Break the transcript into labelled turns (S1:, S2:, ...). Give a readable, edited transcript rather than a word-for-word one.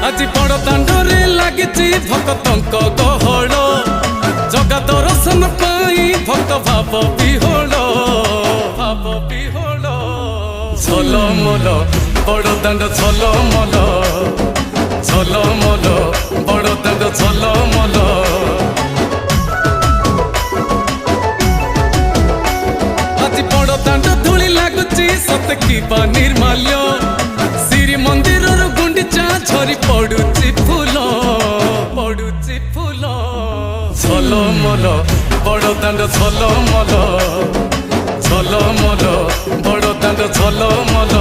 S1: আজি বড় দাଣ୍ଡরে লাগিছি ভক্তଙ୍କ গহଳ জগা দর্শন পাই ভক্ত ভাব বিহোଳ ঝলমল বড় দাণ্ড ঝলমল ঝলমল বড় দাণ্ড ঝলমল আজি বড় দাণ্ড ধূলি লাগুছি সতে কিবা নির্মাল্য শ্রী মন্দিরর গুন্ডিচা ঝরি পড়ুছি ফুল ঝলমল বড় দাণ্ড ঝলমল ঝলমল বড় দাণ্ড ঝলমল।